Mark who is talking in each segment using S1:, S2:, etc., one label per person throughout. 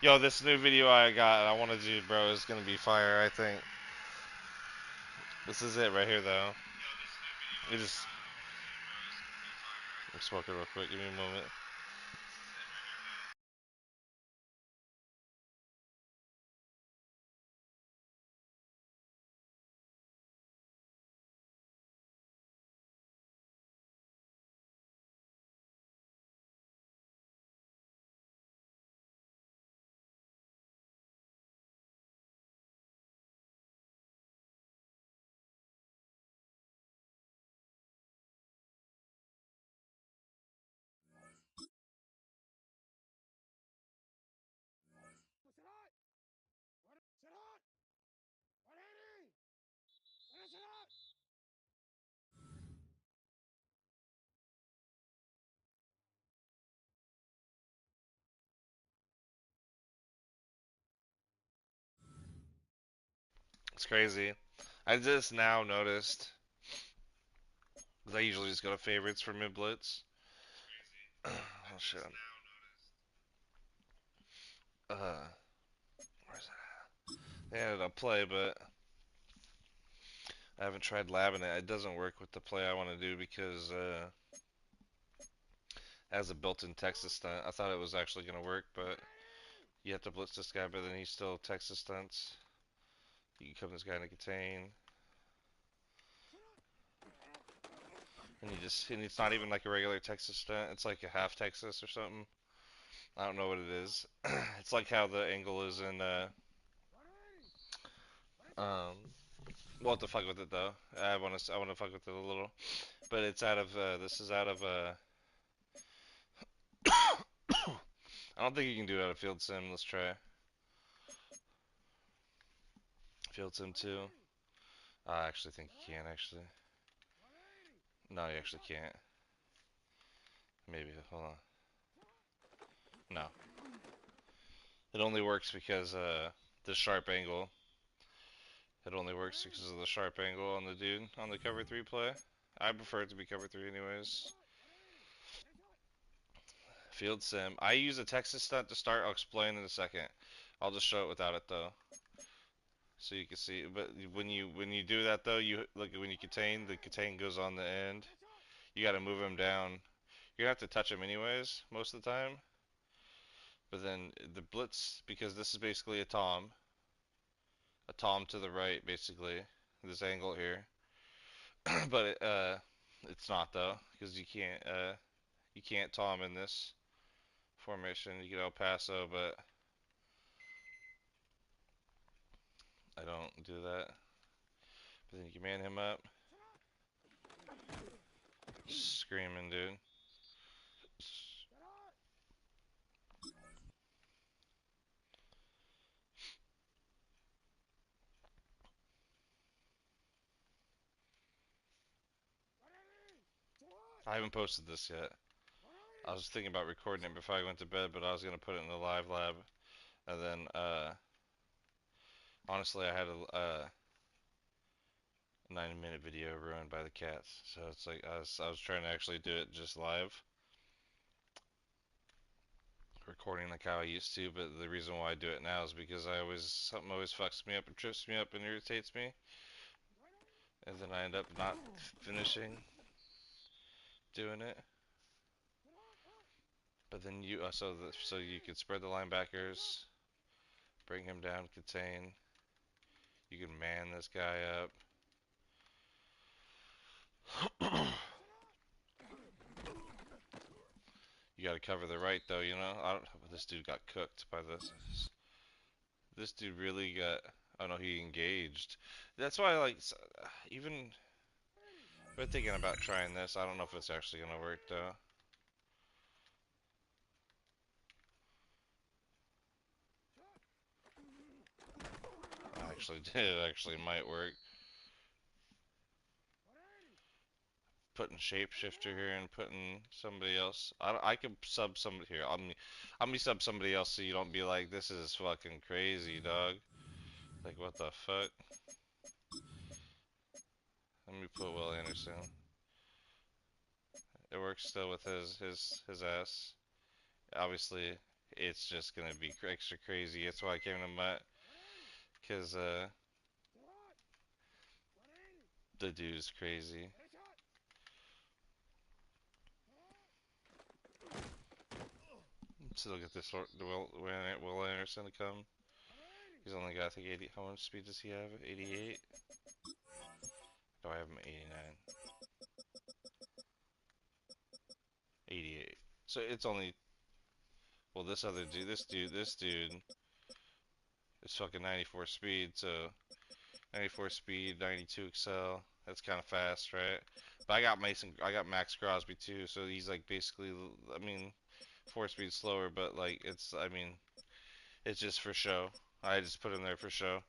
S1: Yo, this new video I got and I want to do, bro, is gonna be fire. I think this is it right here, though. It just I'm smoking real quick. Give me a moment. It's crazy. I just now noticed because I usually just go to favorites for mid blitz. Oh shit. Where's that? They ended up play, but I haven't tried labbing it. It doesn't work with the play I want to do because it has a built-in Texas stunt. I thought it was actually gonna work, but you have to blitz this guy, but then he's still Texas stunts. You can come this guy in a contain. And it's not even like a regular Texas stunt. It's like a half Texas or something. I don't know what it is. It's like how the angle is in, um, we'll have to fuck with it though. I want to fuck with it a little. But it's out of, this is out of, I don't think you can do it out of field sim. Let's try. Field sim 2. I actually think you can, actually. No, you actually can't. Maybe, hold on. No. It only works because, the sharp angle. It only works because of the sharp angle on the dude on the cover 3 play. I prefer it to be cover 3 anyways. Field sim. I use a Texas stunt to start. I'll explain in a second. I'll just show it without it though, so you can see. But when you do that though, you like when you contain, the contain goes on the end. You got to move him down. You're gonna have to touch him anyways most of the time. But then the blitz, because this is basically a tom to the right basically. This angle here, but it's not though, because you can't tom in this formation. You can El Paso, but I don't do that. But then you can man him up. Screaming, dude. I haven't posted this yet. I was thinking about recording it before I went to bed, but I was gonna put it in the live lab, and then honestly, I had a 90-minute video ruined by the cats. So it's like I was trying to actually do it just live, recording like how I used to. But the reason why I do it now is because something always fucks me up and trips me up and irritates me, and then I end up not finishing doing it. But then so you can spread the linebackers, bring him down, contain. You can man this guy up. You got to cover the right though, you know. I don't. This dude got cooked by this. This dude really got. Oh no, he engaged. That's why, like, even. We're thinking about trying this. I don't know if it's actually gonna work though. I actually did. It actually might work. Putting shapeshifter here and putting somebody else. I could sub somebody here. I'm gonna sub somebody else so you don't be like, this is fucking crazy, dog. Like, what the fuck? Let me put Will Anderson. It works still with his ass. Obviously, it's just gonna be extra crazy. That's why I came to Mutt, cause the dude's crazy. Still get this Will Anderson to come. He's only got I think 80. How much speed does he have? 88. Do I have him at 89? 88. So it's only well this dude is fucking 94 speed. So 94 speed, 92 excel. That's kind of fast, right? But I got Max Crosby too. So he's like basically, I mean, 4 speed slower, but like I mean, it's just for show. I just put him there for show.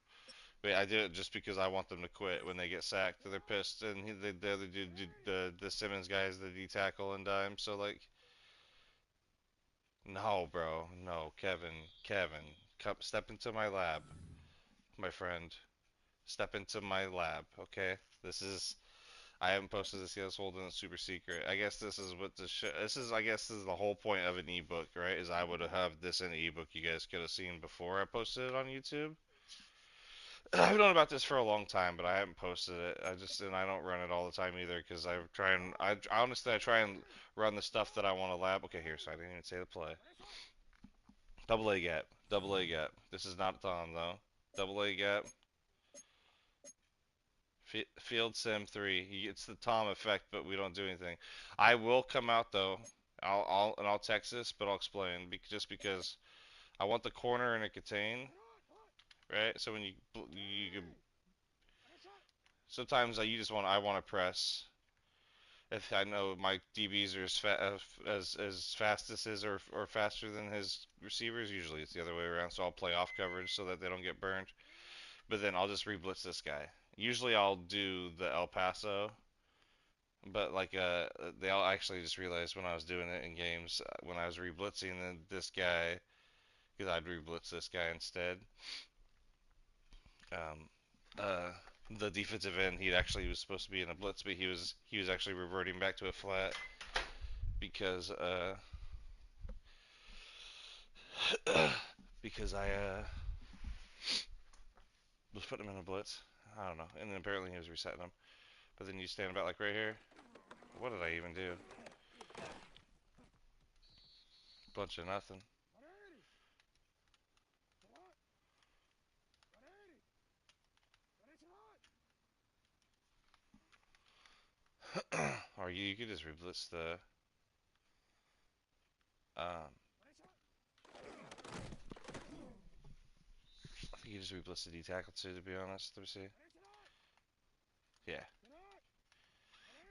S1: But I did it just because I want them to quit when they get sacked. They're pissed, and the other dude, the Simmons guy is the D tackle and dime. So like, no, bro, no, Kevin, come step into my lab, my friend. Step into my lab, okay? This is I haven't posted this yet. It's holding it super secret. I guess this is what this is. I guess this is the whole point of an ebook, right? Is I would have this in an ebook you guys could have seen before I posted it on YouTube. I've known about this for a long time, but I haven't posted it. And I don't run it all the time either because I honestly I try and run the stuff that I want to lab. Okay, here, so I didn't even say the play. Double A gap, double A gap. This is not Tom though. Double A gap. Field sim 3. It's the Tom effect, but we don't do anything. I will come out though. I'll text this, but I'll explain. Just because I want the corner in a contain, right? So when you sometimes I want to press. If I know my DBs are as fast as his or faster than his receivers, usually it's the other way around. So I'll play off coverage so that they don't get burned. But then I'll just re-blitz this guy. Usually I'll do the El Paso. But like they all actually just realized when I was doing it in games when I was re-blitzing this guy because I'd re-blitz this guy instead. Um, uh, the defensive end he actually was supposed to be in a blitz, but he was actually reverting back to a flat because because I was putting him in a blitz. I don't know, and then apparently he was resetting him. But then you stand about like right here. What did I even do? Bunch of nothing. Or you could just re-blitz the um, I think you just re-blitz the D tackle too, to be honest. Let me see. Yeah.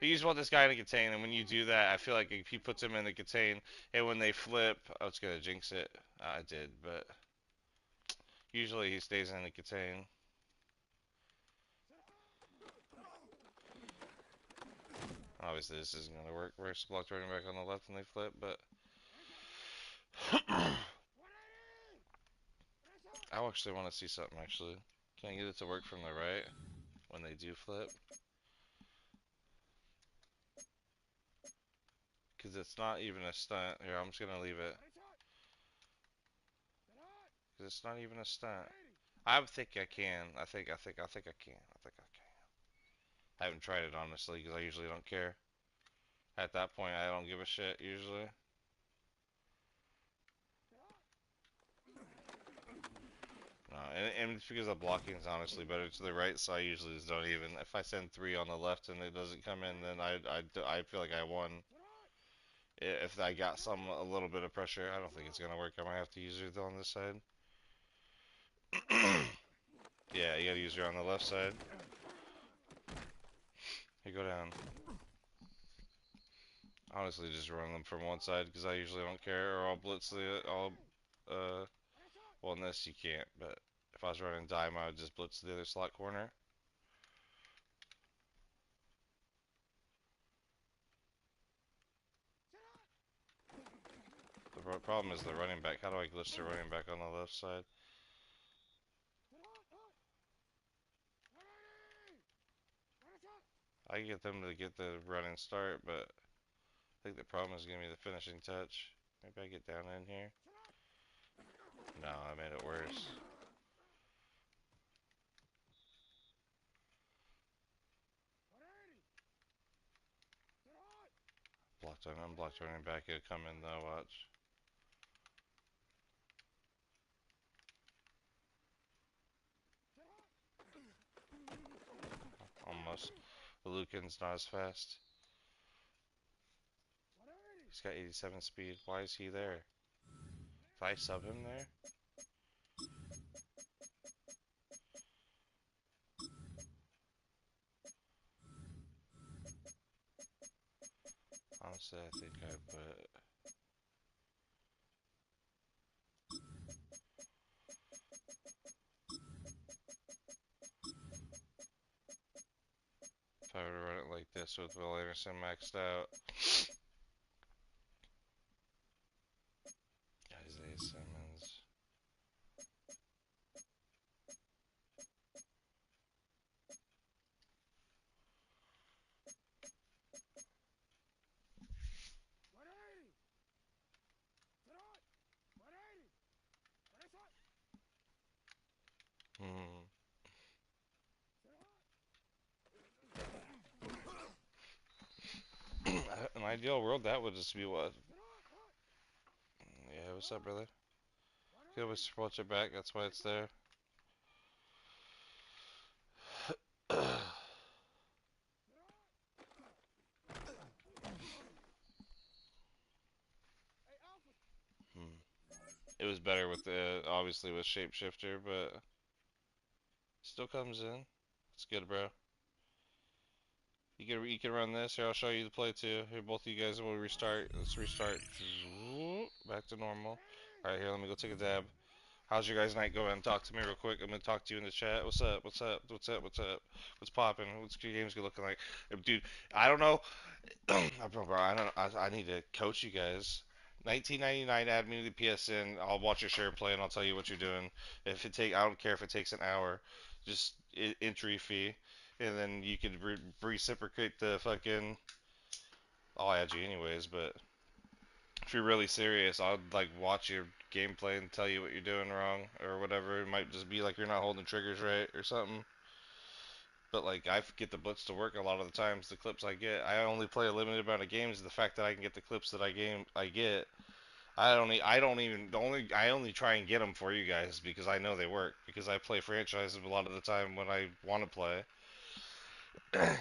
S1: You just want this guy to contain, and when you do that, I feel like if he puts him in the contain, and when they flip, oh, it's gonna jinx it. I did, but usually he stays in the contain. Obviously, this isn't gonna work. We're blocked running back on the left, and they flip, but I actually want to see something. Actually, can I get it to work from the right when they do flip? Because it's not even a stunt. Here, I'm just gonna leave it. Because it's not even a stunt. I think I can. I think I can. I think I can. I haven't tried it honestly because I usually don't care. At that point, I don't give a shit usually. No, and it's because the blocking is honestly better to the right, so I usually just don't even. If I send 3 on the left and it doesn't come in, then I feel like I won. If I got a little bit of pressure, I don't think it's gonna work. I might have to use it on this side. Yeah, you gotta use her on the left side. You go down. Honestly, just run them from one side because I usually don't care, or I'll blitz well, in this you can't, but if I was running dime, I would just blitz the other slot corner. The problem is the running back. How do I glitch the running back on the left side? I can get them to get the running start, but I think the problem is going to be the finishing touch. Maybe I get down in here. No, I made it worse. Blocked on unblocked running back. It'll come in though, watch. Almost. The Lucan's not as fast. He's got 87 speed. Why is he there? Did I sub him there? Honestly, I think I put... If I were to run it like this with Will Anderson maxed out. Isaiah Simmons. Hmm. In an ideal world, that would just be what? Yeah, what's up, brother? Good, we support your back, that's why it's there. Hmm. It was better with the, obviously with Shapeshifter, but still comes in. It's good, bro. You can run this. Here, I'll show you the play too. Here, both of you guys will restart. Let's restart. Back to normal. All right, here, let me go take a dab. How's your guys' night going? Talk to me real quick. I'm gonna talk to you in the chat. What's up? What's up? What's up? What's up? What's popping? What's your games looking like? Dude, I don't know. Bro, I need to coach you guys. 1999, add me to the PSN. I'll watch your share play and I'll tell you what you're doing. If it take, I don't care if it takes an hour. Just entry fee, and then you could reciprocate the fucking. I'll add you anyways, but if you're really serious, I'll like watch your gameplay and tell you what you're doing wrong or whatever. It might just be like you're not holding triggers right or something. But like I get the blitz to work a lot of the times. The clips I get, I only play a limited amount of games. The fact that I can get the clips that I get, I don't even I only try and get them for you guys because I know they work because I play franchises a lot of the time when I want to play.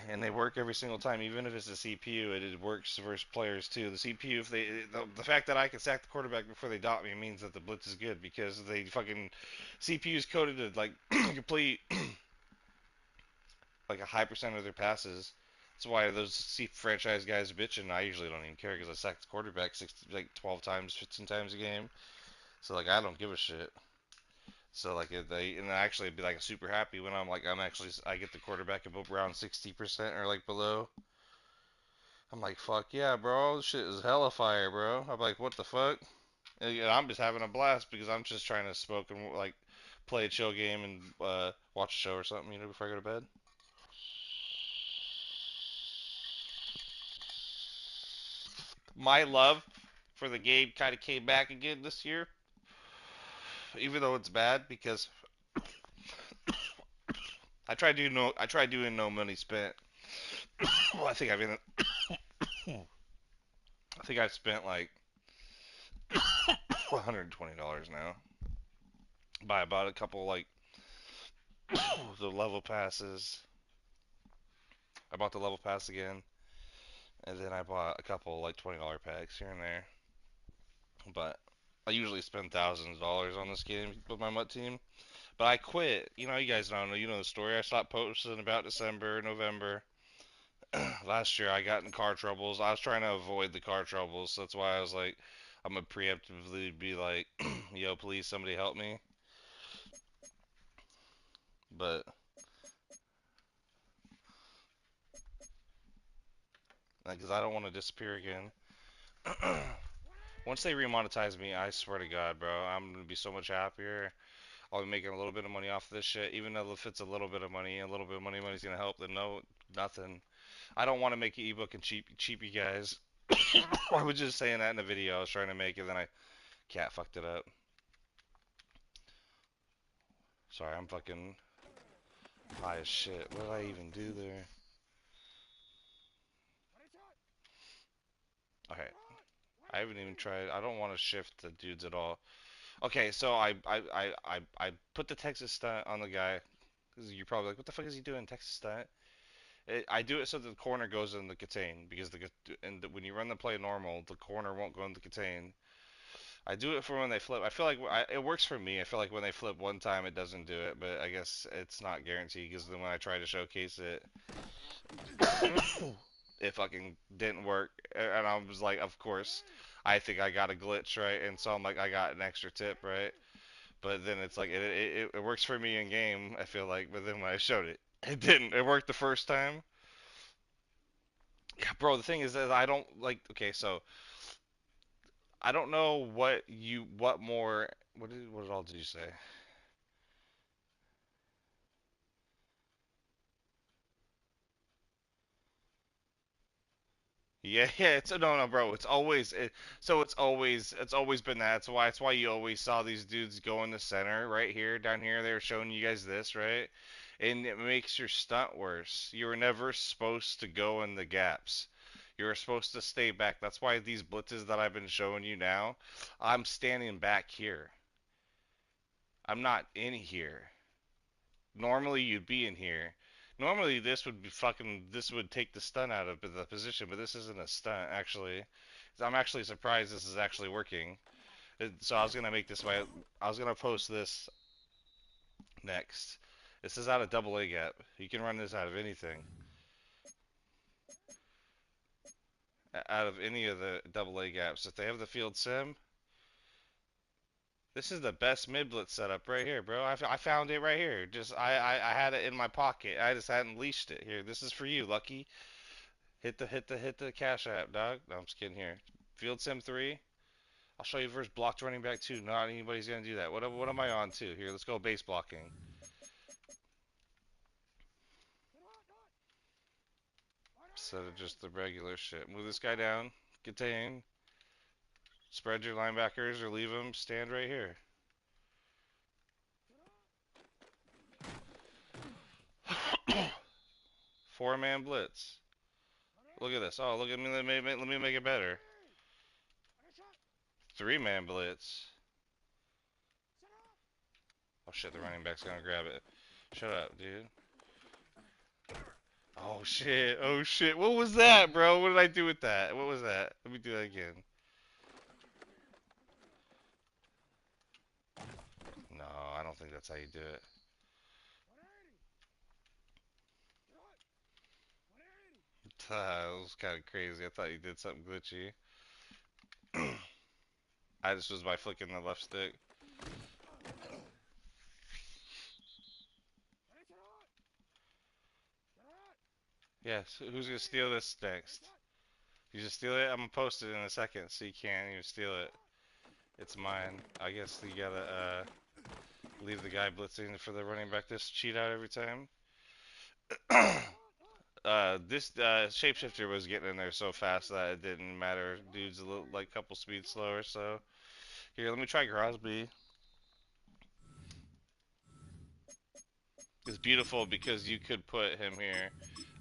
S1: And they work every single time, even if it's the CPU. It works versus players too. The CPU, if the fact that I can sack the quarterback before they dot me means that the blitz is good because they fucking CPU is coded to like complete like a high percent of their passes. That's why those franchise guys bitching. I usually don't even care because I sack the quarterback 12 times, 15 times a game. So like I don't give a shit. So like they and actually be like super happy when I get the quarterback above around 60% or like below. I'm like, fuck yeah, bro. This shit is hella fire, bro. I'm like, what the fuck? And I'm just having a blast because I'm just trying to smoke and like play a chill game and watch a show or something, before I go to bed. My love for the game kind of came back again this year, even though it's bad because I tried doing no money spent. Well, I think I've spent like $120 now. By about a couple like the level passes. I bought the level pass again, and then I bought a couple like $20 packs here and there. But I usually spend thousands of dollars on this game with my MUT team. But I quit. You guys don't know. You know the story. I stopped posting about December, November. Last year I got in car troubles. I was trying to avoid the car troubles. So that's why I was like, I'm gonna preemptively be like, yo, please somebody help me. But because I don't want to disappear again. Once they remonetize me, I swear to God, bro, I'm gonna be so much happier. I'll be making a little bit of money off of this shit, even though if it's a little bit of money, a little bit of money's gonna help. Then no, nothing. I don't want to make an ebook and cheap you guys. I was just saying that in the video I was trying to make, and then cat fucked it up. Sorry, I'm fucking high as shit. What did I even do there? Okay. I haven't even tried. I don't want to shift the dudes at all. Okay, so I put the Texas stunt on the guy. Because you're probably like, what the fuck is he doing, Texas stunt? I do it so the corner goes in the contain because when you run the play normal, the corner won't go in the contain. I do it for when they flip. I feel like it works for me. I feel like when they flip one time, it doesn't do it, but I guess it's not guaranteed because then when I try to showcase it, it fucking didn't work. And I was like, of course, I think I got a glitch, right? And so I'm like, I got an extra tip, right? But then it's like it works for me in game. I feel like, but then when I showed it, it didn't. It worked the first time. Yeah, bro. The thing is that I don't like. Okay, so I don't know what more. What all did you say? Yeah, yeah, it's no, bro. It's always been that. It's why you always saw these dudes go in the center right here, down here. They were showing you guys this, right? And it makes your stunt worse. You were never supposed to go in the gaps. You were supposed to stay back. That's why these blitzes that I've been showing you now, I'm standing back here. I'm not in here. Normally you'd be in here. Normally this would take the stun out of the position, but this isn't a stunt actually. I'm actually surprised this is actually working. So I was gonna make this my I was gonna post this next. This is out of double A gap. You can run this out of anything. Out of any of the double A gaps. If they have the field sim, this is the best mid blitz setup right here, bro. I found it right here. I had it in my pocket. I just hadn't leashed it. Here, this is for you, Lucky. Hit the cash app, dog. No, I'm just kidding here. Field Sim 3. I'll show you versus blocked running back 2. Not anybody's gonna do that. What am I on to? Here, let's go base blocking. Instead of just the regular shit. Move this guy down. Contain. Spread your linebackers or leave them. Stand right here. Four-man blitz. Look at this. Oh, look at me. Let me make it better. Three-man blitz. Oh shit, the running back's gonna grab it. Shut up, dude. Oh shit, oh shit. What was that, bro? What did I do with that? What was that? Let me do that again. No, I don't think that's how you do it. That was kind of crazy. I thought you did something glitchy. I just was by flicking the left stick. Yes, who's gonna steal this next? You just steal it? I'm gonna post it in a second so you can't even steal it. It's mine. I guess you gotta leave the guy blitzing for the running back to cheat out every time. This shapeshifter was getting in there so fast that it didn't matter. Dude's a little like couple speeds slower. So here, let me try Crosby. It's beautiful because you could put him here.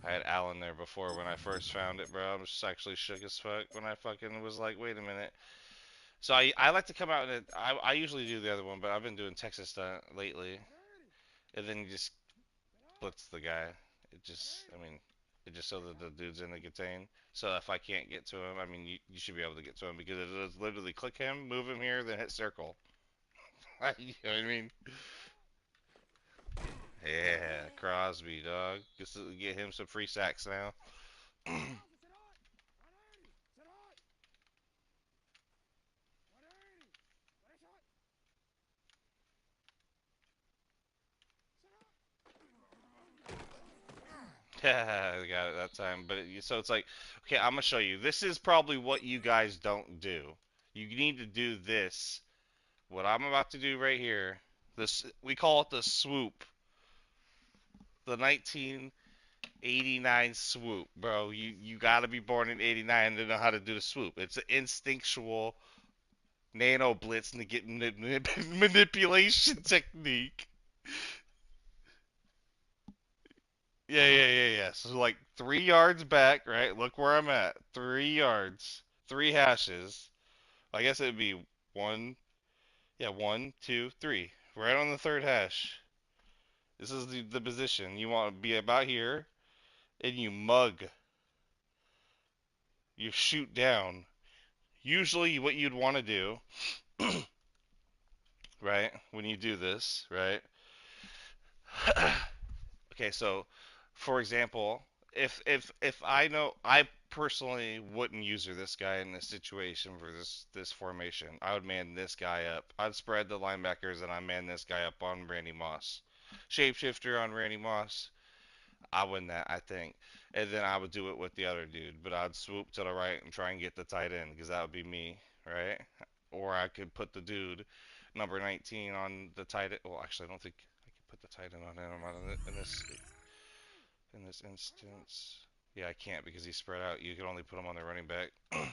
S1: I had Allen there before when I first found it, bro. I was just actually shook as fuck when I fucking was like, wait a minute. So I like to come out and I usually do the other one, but I've been doing Texas stunt lately, and then you just blitz the guy. I mean, it just so that the dude's in the contain. So if I can't get to him, I mean, you should be able to get to him because it is literally click him, move him here, then hit circle. You know what I mean? Yeah, Crosby, dog. Just get him some free sacks now. Yeah, I got it that time. So it's like, okay, I'm gonna show you. This is probably what you guys don't do. You need to do this. What I'm about to do right here. This we call it the swoop. The 1989 swoop, bro. You gotta be born in '89 to know how to do the swoop. It's an instinctual nano blitz manipulation technique. Yeah. So like 3 yards back, right? Look where I'm at. 3 yards, 3 hashes. I guess it'd be one. Yeah, 1, 2, 3. Right on the third hash. This is the position you want to be about here, and you mug. You shoot down. Usually, what you'd want to do, right? When you do this, right? Okay, so for example, if I know I personally wouldn't user this guy in this situation for this formation. I would man this guy up. I'd spread the linebackers and I man this guy up on Randy Moss. Shapeshifter on Randy Moss. I win that, I think. And then I would do it with the other dude, but I'd swoop to the right and try and get the tight end because that would be me, right? Or I could put the dude number 19 on the tight end. Well, actually, I don't think I could put the tight end on him in this instance. Yeah, I can't because he's spread out. You can only put him on the running back. And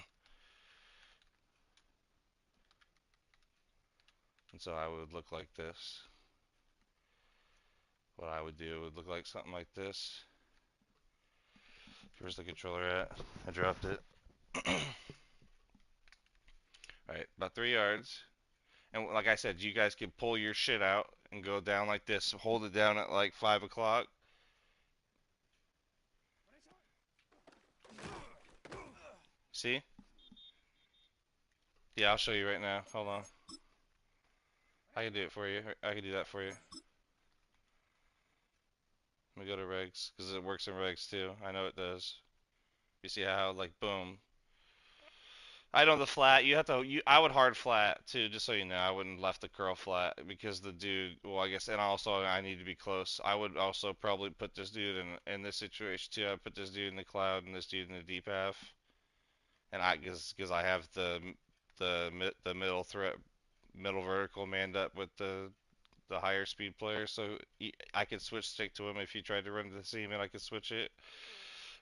S1: so I would look like this. What I would do would look like something like this. Where's the controller at? I dropped it. Alright, about 3 yards. And like I said, you guys can pull your shit out and go down like this. Hold it down at like 5 o'clock. See? Yeah, I'll show you right now. Hold on. I can do it for you. I can do that for you. Let me go to regs because it works in regs too. I know it does. You see how like boom. I know the flat. You have to. I would hard flat too, just so you know. I wouldn't left the curl flat because the dude. Well, I guess, and also I need to be close. I would also probably put this dude in this situation too. I'd put this dude in the cloud and this dude in the deep half. And I because I have the middle threat, middle vertical manned up with the higher speed player, so I could switch stick to him if he tried to run to the seam, and I could switch it.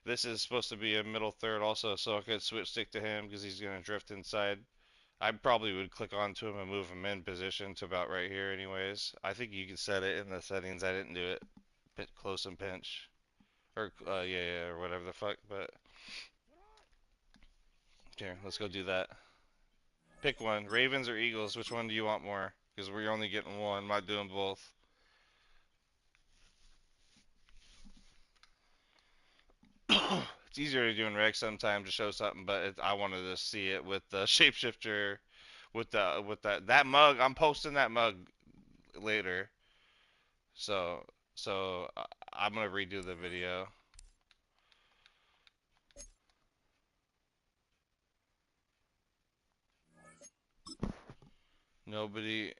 S1: This is supposed to be a middle third also, so I could switch stick to him because he's gonna drift inside. I probably would click onto him and move him in position to about right here anyways. I think you can set it in the settings. I didn't do it. Bit close and pinch. Or, yeah, or whatever the fuck, but here, let's go do that. Pick one. Ravens or Eagles, which one do you want more? Because we're only getting one, I'm not doing both. It's easier to do in reg sometimes to show something, but I wanted to see it with the shapeshifter, with that mug. I'm posting that mug later, so I'm gonna redo the video. Nobody.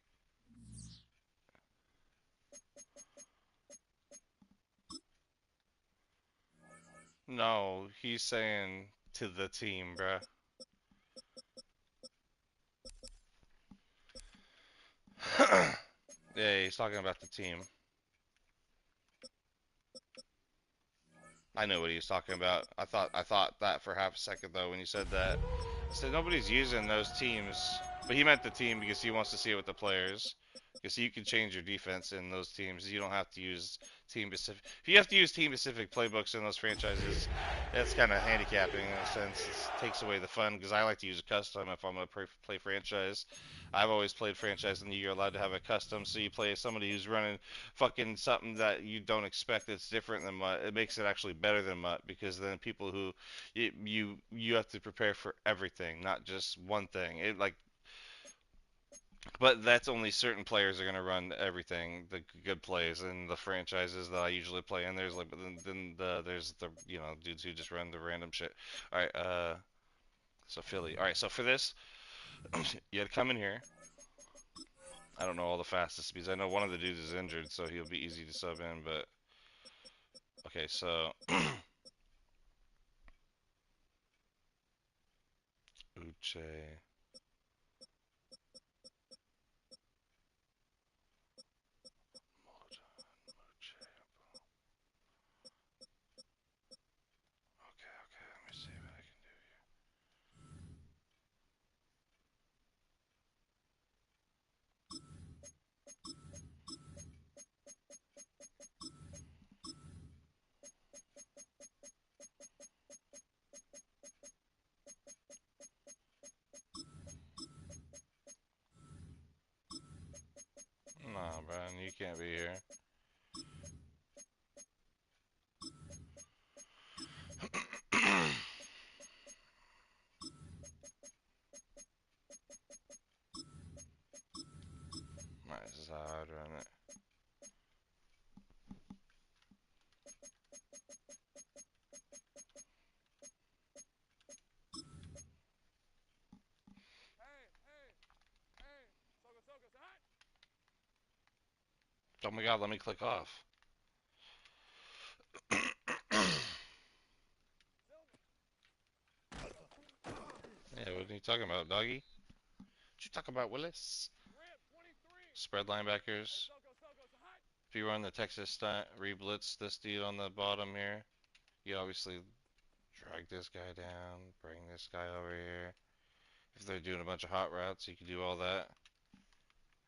S1: No, he's saying to the team, bruh. Yeah, he's talking about the team. I know what he was talking about. I thought that for half a second though when you said that. I said nobody's using those teams, but he meant the team because he wants to see it with the players. Because you can change your defense in those teams. You don't have to use team specific. If you have to use team specific playbooks in those franchises, that's kind of handicapping in a sense. It takes away the fun because I like to use a custom if I'm gonna play franchise. I've always played franchise, and you're allowed to have a custom, so you play somebody who's running fucking something that you don't expect that's different than Mutt. It makes it actually better than Mutt because then people who you have to prepare for everything, not just one thing. It like, but that's only certain players are gonna run everything, the good plays in the franchises that I usually play. And there's like, but there's the dudes who just run the random shit. All right, so Philly. All right, so for this, you had to come in here. I don't know all the fastest speeds. I know one of the dudes is injured, so he'll be easy to sub in. But okay, so Uche. Okay, let me see what I can do. run. You can't be here. Alright, this is how I'd run it. Oh my god, let me click off. Yeah, what are you talking about, doggy? What you talking about, Willis? Spread linebackers. If you run the Texas stunt, re-blitz this dude on the bottom here, you obviously drag this guy down, bring this guy over here. If they're doing a bunch of hot routes, you can do all that.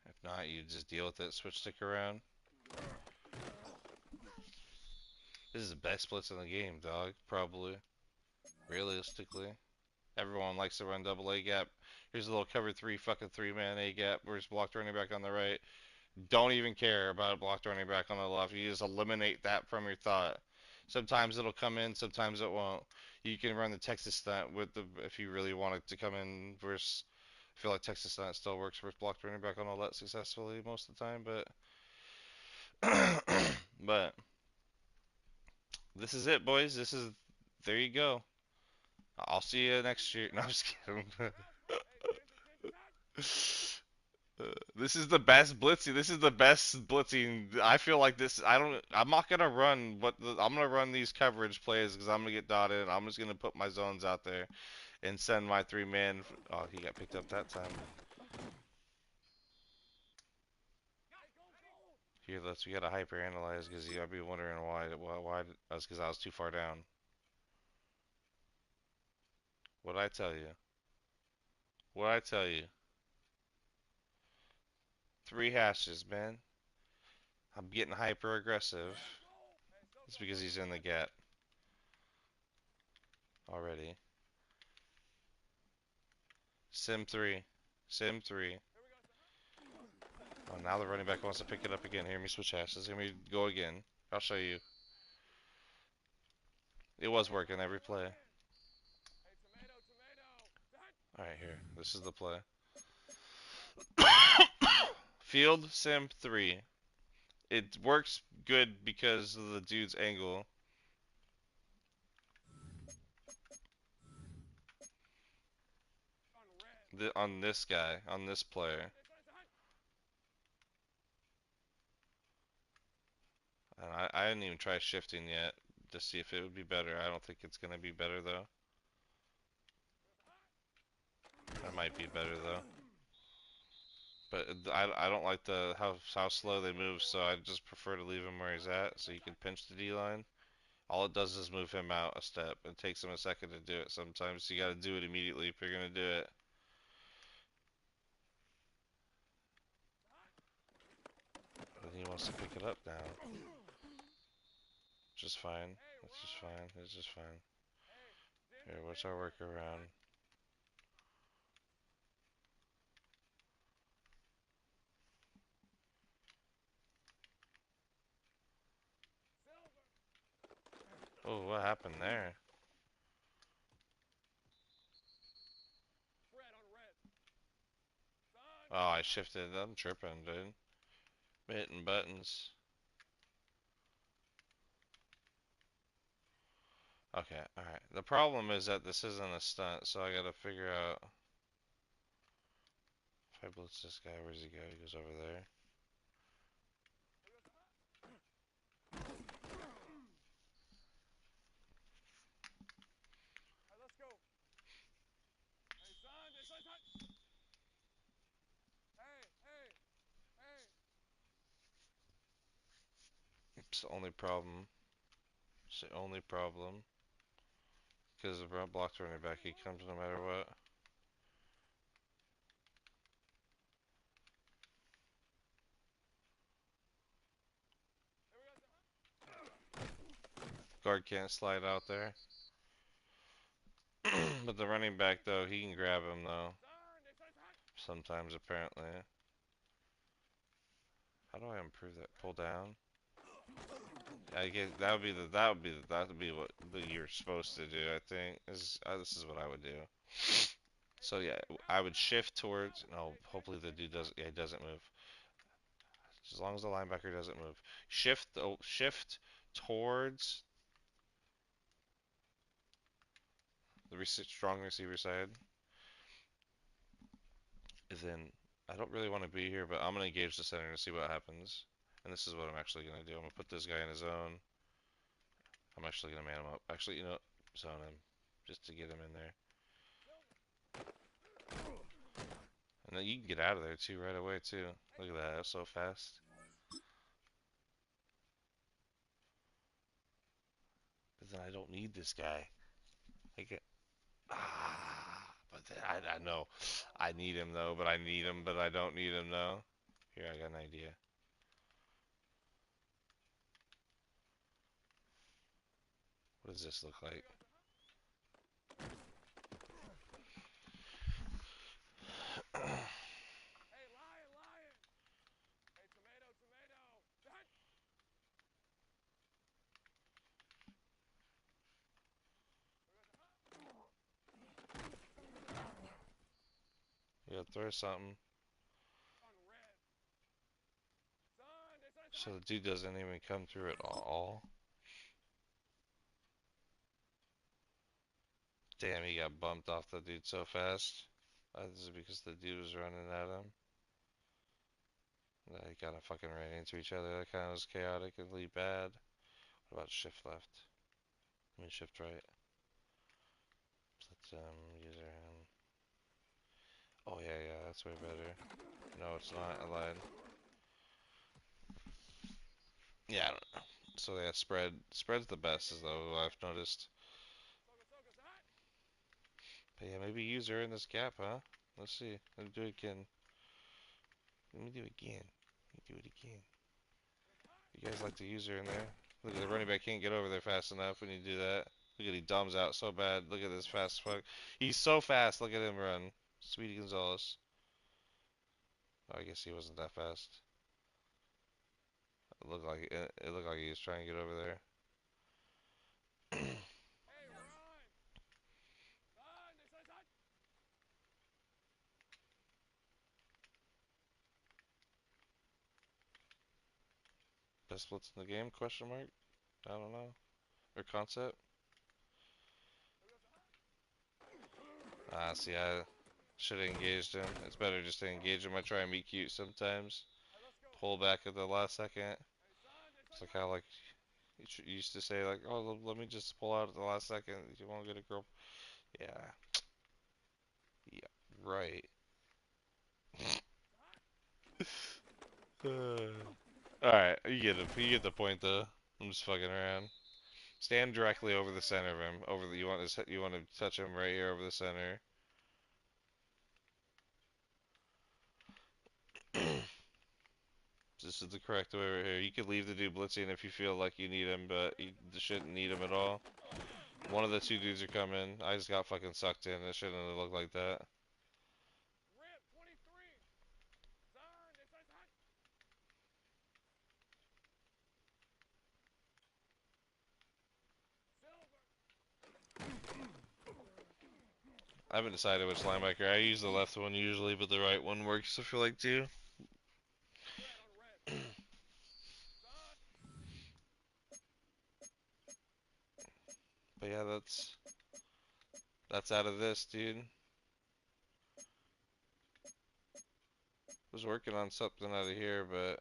S1: If not, you just deal with it, switch stick around. This is the best blitz in the game, dog. Probably. Realistically. Everyone likes to run double A gap. Here's a little cover three, fucking three-man A gap. Where's blocked running back on the right. Don't even care about a blocked running back on the left. You just eliminate that from your thought. Sometimes it'll come in, sometimes it won't. You can run the Texas stunt with the if you really want it to come in versus. I feel like Texas stunt still works versus blocked running back on the left successfully most of the time, but this is it, boys. This is there you go. I'll see you next year. No, I'm just kidding. This is the best blitzing. This is the best blitzing. I feel like this. I'm not gonna run. I'm gonna run these coverage plays because I'm gonna get dotted. I'm just gonna put my zones out there and send my three man. Oh, he got picked up that time. Here, we gotta hyper analyze because you gotta be wondering why. Why? That's because I was too far down. What'd I tell you? What'd I tell you? Three hashes, man. I'm getting hyper aggressive. It's because he's in the gap already. Sim 3. Sim 3. Oh, now the running back wants to pick it up again. Hear me switch hashes. Hear me go again. I'll show you. It was working every play. Alright, here. This is the play. Field Sim 3. It works good because of the dude's angle. On this guy, on this player. And I didn't even try shifting yet to see if it would be better. I don't think it's going to be better though. It might be better though. But I don't like how slow they move, so I just prefer to leave him where he's at so you can pinch the D-line. All it does is move him out a step. It takes him a second to do it. Sometimes you gotta do it immediately if you're gonna do it. But he wants to pick it up now. Just fine. It's just fine. It's just fine. Here, what's our workaround? Oh, what happened there? Oh, I shifted. I'm tripping, dude. Hitting buttons. Okay, alright. The problem is that this isn't a stunt, so I gotta figure out if I blitz this guy, where's he go? He goes over there. It's the only problem. It's the only problem. Because the blocked running back, he comes no matter what. Guard can't slide out there. But the running back, though, he can grab him, though. Sometimes, apparently. How do I improve that? Pull down. I get that would be what you're supposed to do. I think this is what I would do. So yeah, I would shift towards. No, hopefully the dude doesn't. Yeah, he doesn't move. As long as the linebacker doesn't move. Shift towards the strong receiver side. And then I don't really want to be here, but I'm gonna engage the center to see what happens. And this is what I'm actually gonna do. I'm gonna put this guy in his zone. I'm actually gonna man him up. Actually, zone him just to get him in there. And then you can get out of there too right away too. Look at that, that's so fast. But then I don't need this guy. I get but then I know I need him though, but I need him, but I don't need him though. Here, I got an idea. What does this look like? You gotta throw something. So the dude doesn't even come through at all. Damn, he got bumped off the dude so fast. This is because the dude was running at him. They kind of fucking ran into each other. That kind of was chaotic and really bad. What about shift left? I mean shift right. Let's user him. Oh yeah, that's way better. No, it's not. I lied. Yeah, I don't know. So yeah, spread's the best, is though I've noticed. But yeah, maybe use her in this gap, huh? Let's see. Let me do it again. Let me do it again. Let me do it again. You guys like to use her in there? Look at the running back can't get over there fast enough when you do that. Look at he dumbs out so bad. Look at this fast fuck. He's so fast. Look at him run. Speedy Gonzalez. Oh, I guess he wasn't that fast. It looked like he was trying to get over there. Best splits in the game? Question mark? I don't know. Or concept? Ah, see, I should have engaged him. It's better just to engage him. I try and be cute sometimes. Pull back at the last second. It's like how, like, you used to say, like, oh, let me just pull out at the last second. You want to get a girl? Yeah. Yeah, right. Alright, you get the point though. I'm just fucking around. Stand directly over the center of him. You want to touch him right here over the center. This is the correct way right here. You could leave the dude blitzing if you feel like you need him, but you shouldn't need him at all. One of the two dudes are coming. I just got fucking sucked in. It shouldn't have looked like that. I haven't decided which linebacker. I use the left one usually, but the right one works, I feel like, too. But yeah, that's out of this, dude. Was working on something out of here, but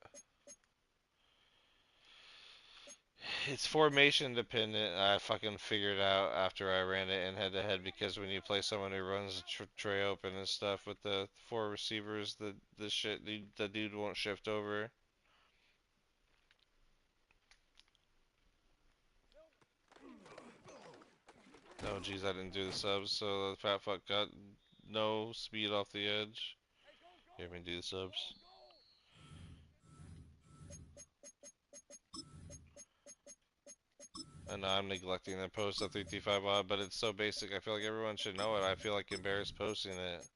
S1: it's formation dependent. I fucking figured out after I ran it in head to head because when you play someone who runs a tray open and stuff with the four receivers, the dude won't shift over. Oh jeez, I didn't do the subs, so the fat fuck got no speed off the edge. Here, me do the subs. And now I'm neglecting the post at 335 odd, but it's so basic. I feel like everyone should know it. I feel like embarrassed posting it.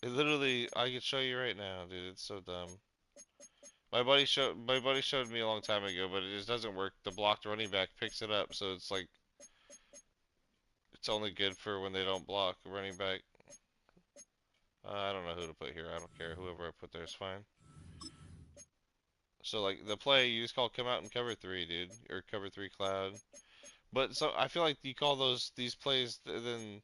S1: It literally, I could show you right now, dude. It's so dumb. My buddy showed me a long time ago, but it just doesn't work. The blocked running back picks it up, so it's like it's only good for when they don't block a running back. I don't know who to put here. I don't care. Whoever I put there is fine. So like the play, you just call come out and cover three, dude, or cover three cloud. But so I feel like you call these plays, then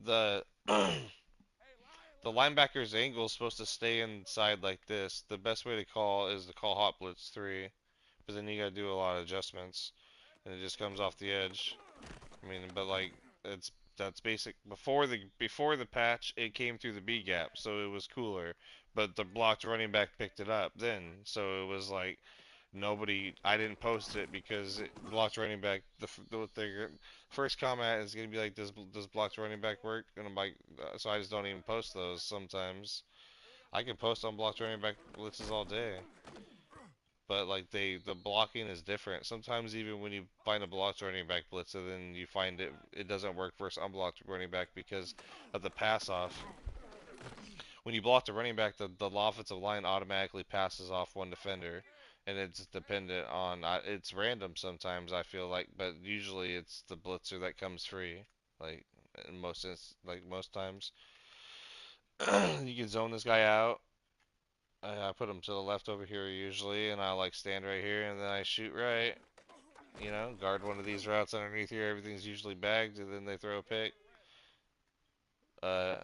S1: the the linebacker's angle is supposed to stay inside like this. The best way to call is to call hot blitz three, but then you gotta do a lot of adjustments, and it just comes off the edge. I mean, but like it's that's basic. Before the patch, it came through the B gap, so it was cooler. But the blocked running back picked it up then, so it was like nobody. I didn't post it because it blocked running back. The first comment is gonna be like, does blocked running back work? And I'm like, so I just don't even post those sometimes. I can post on blocked running back blitzes all day, but like the blocking is different. Sometimes even when you find a blocked running back blitz, and then you find it doesn't work versus unblocked running back because of the pass off. When you block the running back, the offensive line automatically passes off one defender, and it's dependent on it's random sometimes I feel like, but usually it's the blitzer that comes free. Like in like most times, you can zone this guy out. I put him to the left over here usually, and I like stand right here, and then I shoot right. Guard one of these routes underneath here. Everything's usually bagged, and then they throw a pick. Uh,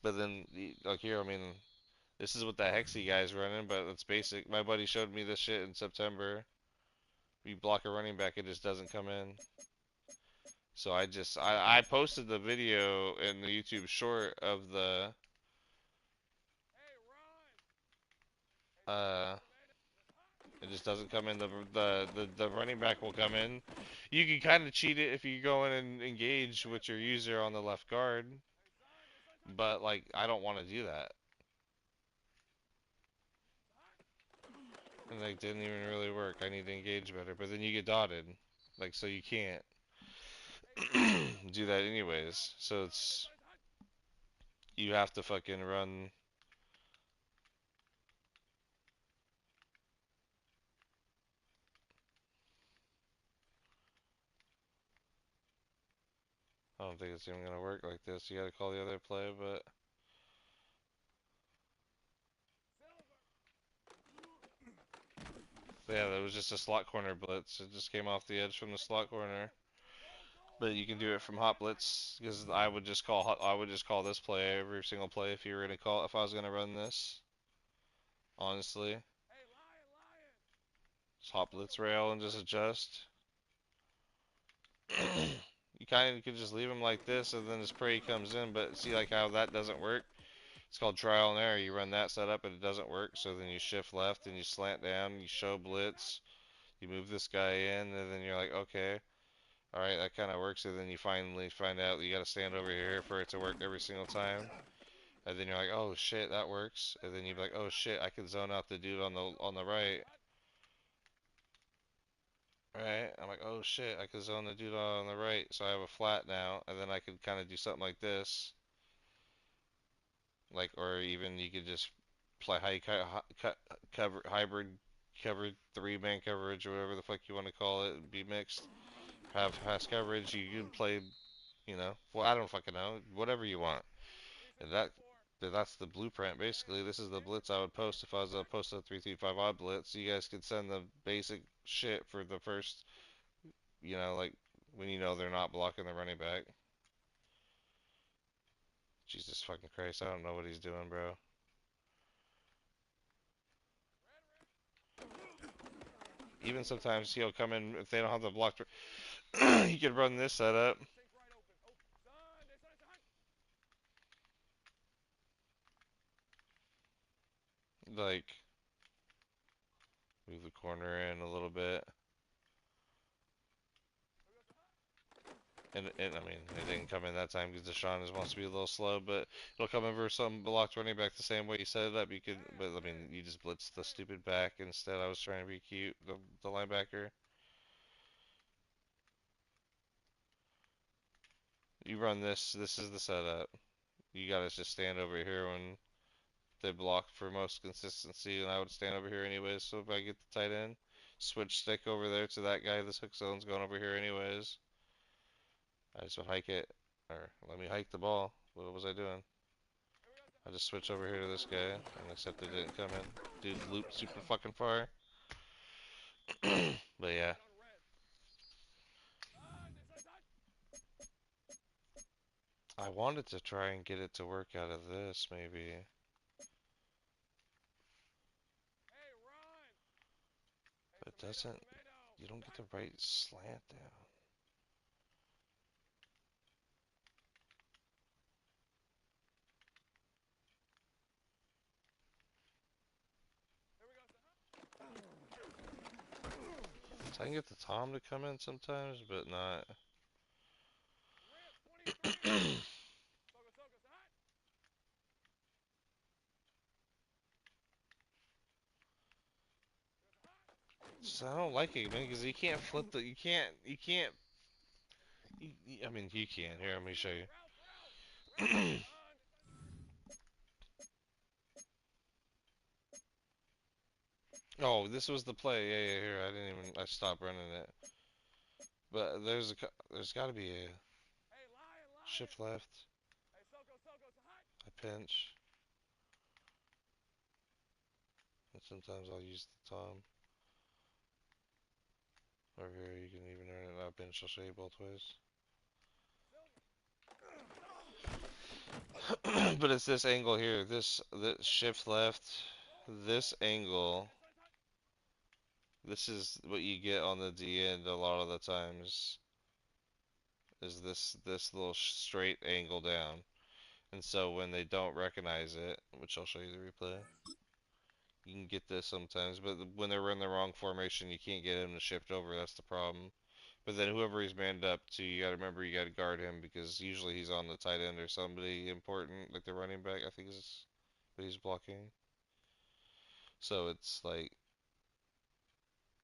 S1: but then like here, I mean, this is what that Hexy guy's running, but it's basic. My buddy showed me this shit in September. You block a running back, it just doesn't come in. So I posted the video in the YouTube short of the uh it just doesn't come in. The running back will come in. You can kind of cheat it if you go in and engage with your user on the left guard, but like I don't want to do that. And like didn't even really work. I need to engage better, but then you get dotted. Like so you can't do that anyways. So you have to fucking run. I don't think it's even gonna work like this. You gotta call the other play, but yeah, that was just a slot corner blitz. It just came off the edge from the slot corner. But you can do it from hot blitz because I would just call this play every single play if you were gonna call if I was gonna run this. Honestly, just hot blitz rail and just adjust. You kind of could just leave him like this, and then his prey comes in. But see, like how that doesn't work. It's called trial and error. You run that setup and it doesn't work, so then you shift left and you slant down. You show blitz. You move this guy in, and then you're like, okay, all right, that kind of works. And then you finally find out that you got to stand over here for it to work every single time. And then you're like, oh shit, that works. And then you're like, oh shit, I can zone out the dude on the right. Right? I'm like, oh shit, I can zone the dude on the right, so I have a flat now, and then I could kind of do something like this, like, or even you could just play how you cover hybrid cover three-man coverage or whatever the fuck you want to call it, be mixed. Have pass coverage. You can play, well, I don't fucking know, whatever you want. And that's the blueprint basically. This is the blitz I would post if I was to post a 3-3-5 odd blitz. You guys could send the basic shit for the first, like when they're not blocking the running back. Jesus fucking Christ, I don't know what he's doing, bro. Even sometimes he'll come in if they don't have the block. He could run this setup. Like, move the corner in a little bit. And I mean, it didn't come in that time because Deshaun just wants to be a little slow, but it'll come in for some blocked running back the same way you set it up. But I mean, you just blitz the stupid back instead. I was trying to be cute, the linebacker. You run this. This is the setup. You gotta just stand over here when they block for most consistency, and I would stand over here anyways. So if I get the tight end, switch stick over there to that guy. This hook zone's going over here anyways. I just would hike it, or let me hike the ball. What was I doing? I just switch over here to this guy, and except it didn't come in. Dude looped super fucking far. But yeah. I wanted to try and get it to work out of this, maybe. But it doesn't, you don't get the right slant down. So I can get the Tom to come in sometimes, but not. So I don't like it, man, because you can't flip the, you can't, I mean, you can. Here, let me show you. Oh, this was the play. Yeah, yeah, here. I didn't even, I stopped running it. But there's got to be a shift left. I pinch. And sometimes I'll use the Tom. Over here, you can even earn it. I pinch. I'll show you both ways. But it's this angle here. This shift left. This angle. This is what you get on the D end a lot of the times. Is this little straight angle down. And so when they don't recognize it, which I'll show you the replay, you can get this sometimes, but when they're in the wrong formation, you can't get him to shift over. That's the problem. But then whoever he's manned up to, you gotta remember you gotta guard him because usually he's on the tight end or somebody important, like the running back, I think is what he's blocking. So it's like,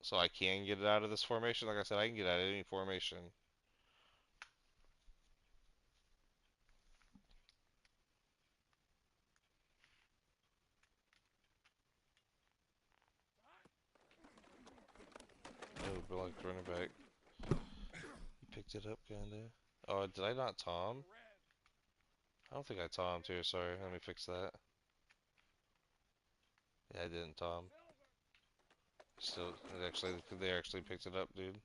S1: so I can get it out of this formation. Like I said, I can get out of any formation. Oh, but like running back, he picked it up, kinda. Oh, did I not Tom? I don't think I Tom'd here. Sorry, let me fix that. Yeah, I didn't Tom. Still, they actually picked it up, dude.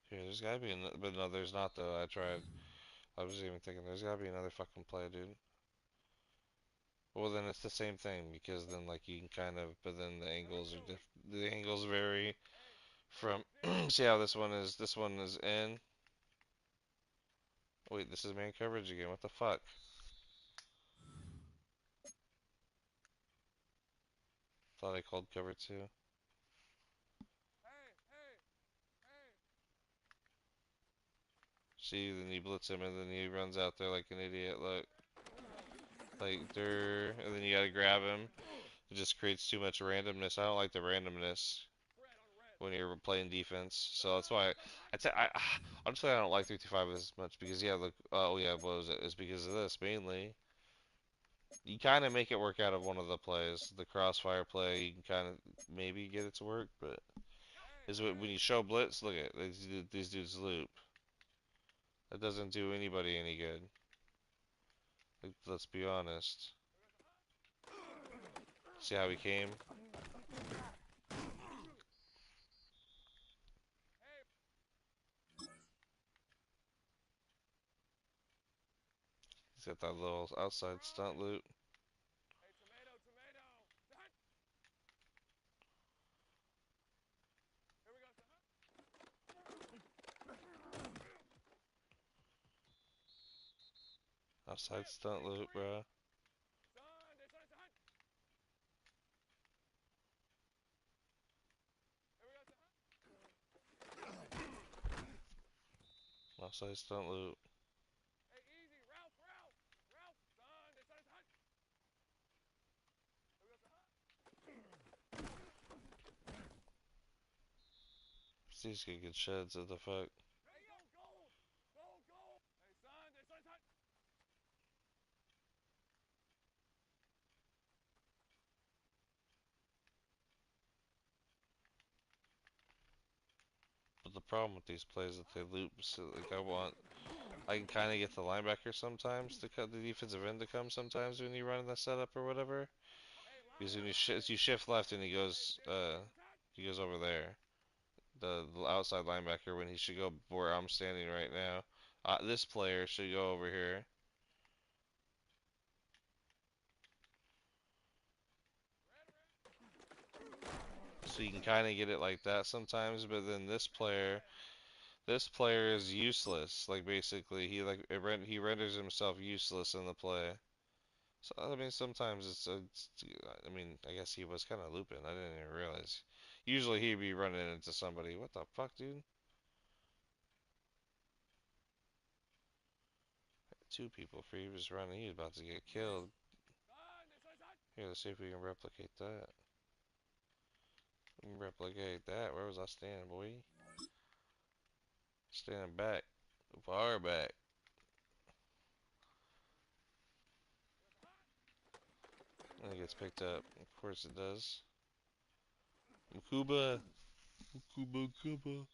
S1: Here, there's gotta be another, but no, there's not though. I tried. I was even thinking there's gotta be another fucking play, dude. Well, then it's the same thing because then like you can kind of, but then the angles are the angles vary from. See how this one is? This one is in. Wait, this is man coverage again. What the fuck? Thought I called cover two. See, then you blitz him and then he runs out there like an idiot. Look, like there, and then you gotta grab him. It just creates too much randomness. I don't like the randomness when you're playing defense. So that's why I honestly I don't like 325 as much because yeah, look, oh yeah, what was it? It's because of this mainly. You kind of make it work out of one of the plays, the crossfire play. You can kind of maybe get it to work, but is when you show blitz. Look at these dudes loop. That doesn't do anybody any good. Like, let's be honest. See how he came? He's got that little outside stunt loop. Outside stunt loop, bro. Outside stunt loop. These could get sheds. What the fuck? But the problem with these plays is that they loop. So like I can kind of get the linebacker sometimes to cut the defensive end to come sometimes when you run the setup or whatever. Because when you shift left and he goes over there. The outside linebacker when he should go where I'm standing right now. This player should go over here. So you can kind of get it like that sometimes, but then this player is useless. Like basically, he renders himself useless in the play. So I mean, sometimes I mean, I guess he was kind of looping. I didn't even realize. Usually he'd be running into somebody. What the fuck, dude? Two people for he was running. He was about to get killed. Here, let's see if we can replicate that. Replicate that. Where was I standing, boy? Standing back. Far back. And it gets picked up. Of course it does. Kuba. Kuba, Kuba.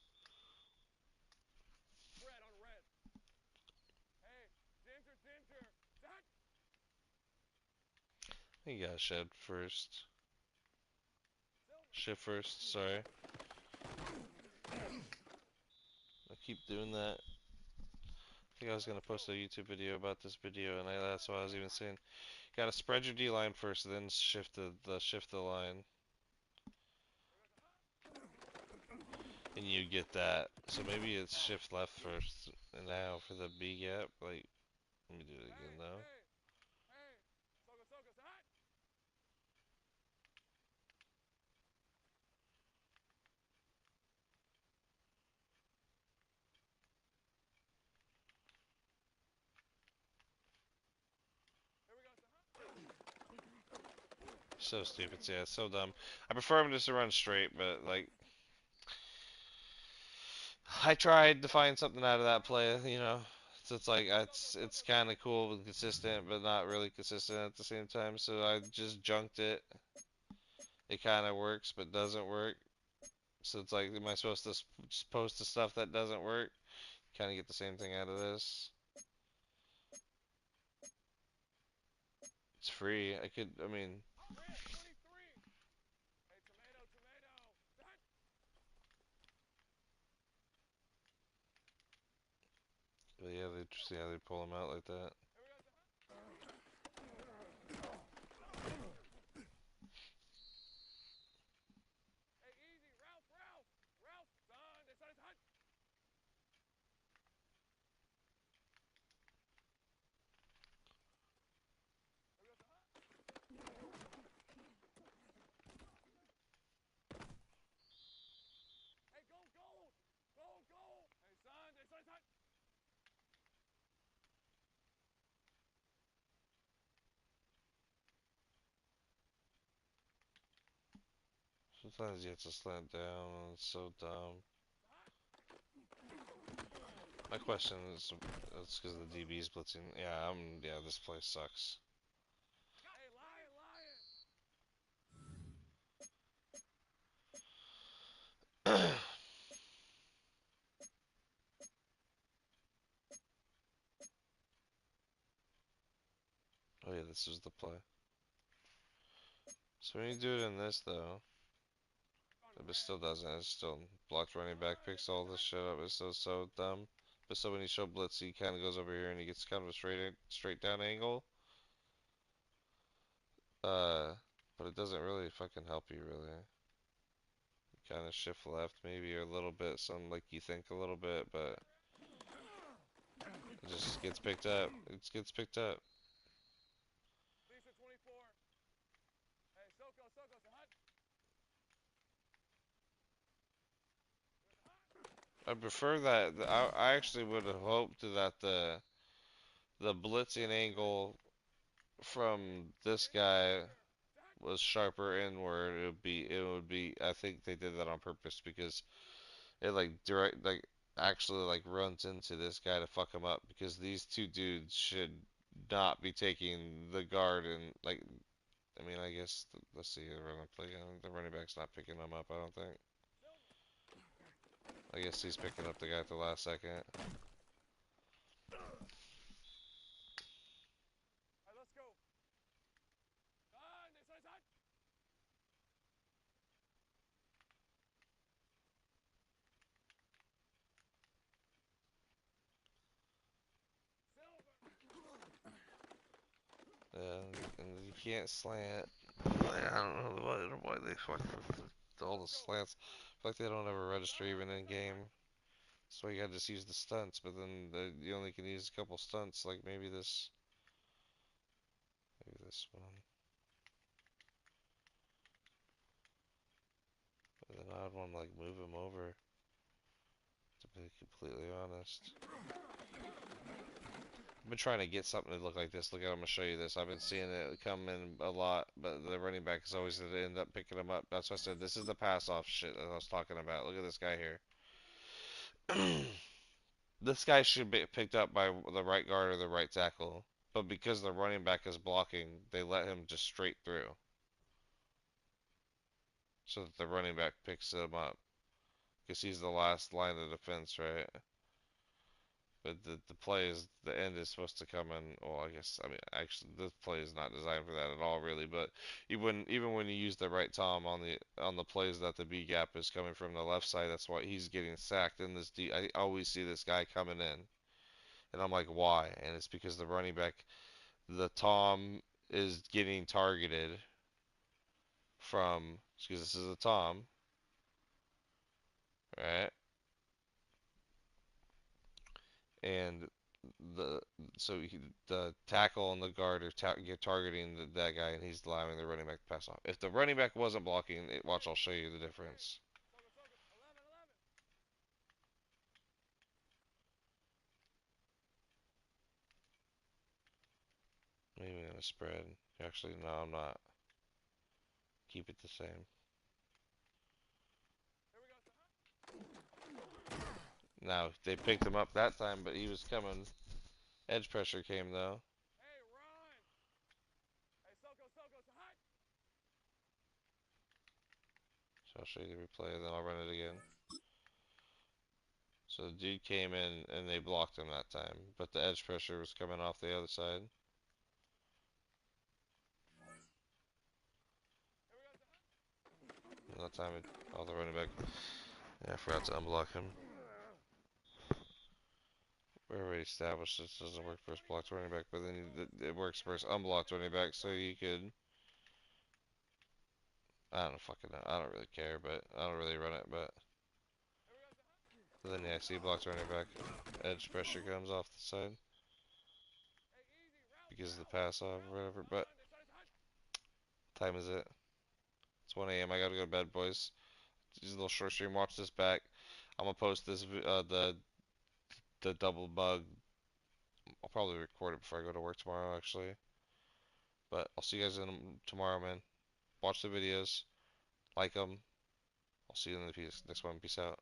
S1: He got shed first. Shift first, sorry. I keep doing that. I think I was gonna post a YouTube video about this video, and that's what I was even saying. Gotta spread your D line first, then shift the line, and you get that. So maybe it's shift left first, and now for the B gap. Like, let me do it again though. So stupid, yeah, so dumb. I prefer him just to run straight, but like, I tried to find something out of that play, you know. So it's like it's kind of cool and consistent, but not really consistent at the same time. So I just junked it. It kind of works, but doesn't work. So it's like, am I supposed to just post the stuff that doesn't work? Kind of get the same thing out of this. It's free. I mean, but yeah, they just they pull them out like that. Sometimes you have to slant down. It's so dumb. My question is, it's because the DB's blitzing. Yeah, this place sucks. Oh yeah, this is the play. So when you do it in this though, it still doesn't. It still blocks running back, picks all this shit up. It's so dumb. But so when you show blitz, he kind of goes over here and he gets kind of a straight down angle. Uh, but it doesn't really fucking help you really. Kind of shift left maybe or a little bit, some like you think a little bit, but it just gets picked up. It gets picked up. I prefer that. I actually would have hoped that the blitzing angle from this guy was sharper inward. It would be. I think they did that on purpose because it like direct like actually like runs into this guy to fuck him up because these two dudes should not be taking the guard and like I mean I guess let's see the running play. The running back's not picking him up. I don't think. I guess he's picking up the guy at the last second. And you can't slant. I don't know why they fuck with all the slants. I feel like they don't ever register even in game. So you gotta just use the stunts, but then you only can use a couple stunts, like maybe this one. And then I'd want to like move him over, to be completely honest. I've been trying to get something to look like this. Look, I'm gonna show you this. I've been seeing it come in a lot, but the running back is always gonna end up picking him up. That's why I said this is the pass off shit that I was talking about. Look at this guy here. This guy should be picked up by the right guard or the right tackle, but because the running back is blocking, they let him just straight through, so that the running back picks him up, because he's the last line of defense, right? But the play is the end is supposed to come in. Well, I guess I mean actually this play is not designed for that at all, really. But even when you use the right Tom on the plays that the B gap is coming from the left side, that's why he's getting sacked in this D. I always see this guy coming in, and I'm like, why? And it's because the running back, the Tom is getting targeted from because this is a Tom, right? And the the tackle and the guard are targeting that guy, and he's allowing the running back to pass off. If the running back wasn't blocking, watch, I'll show you the difference. Maybe I'm gonna spread. Actually, no, I'm not. Keep it the same. Now they picked him up that time, but he was coming. Edge pressure came though. So I'll show you the replay, and then I'll run it again. So the dude came in and they blocked him that time, but the edge pressure was coming off the other side. And that time, all the running back. Yeah, I forgot to unblock him. We already established this doesn't work first blocked running back, but then it works first unblocked running back, so you could. I don't fucking know. I don't really care, but I don't really run it, but. Then yeah, see blocked running back. Edge pressure comes off the side because of the pass off or whatever, but. Time is it? It's 1 a.m. I gotta go to bed, boys. Just a little short stream. Watch this back. I'm gonna post this the double bug. I'll probably record it before I go to work tomorrow, actually. But I'll see you guys tomorrow, man. Watch the videos, like them. I'll see you in the next one. Peace out.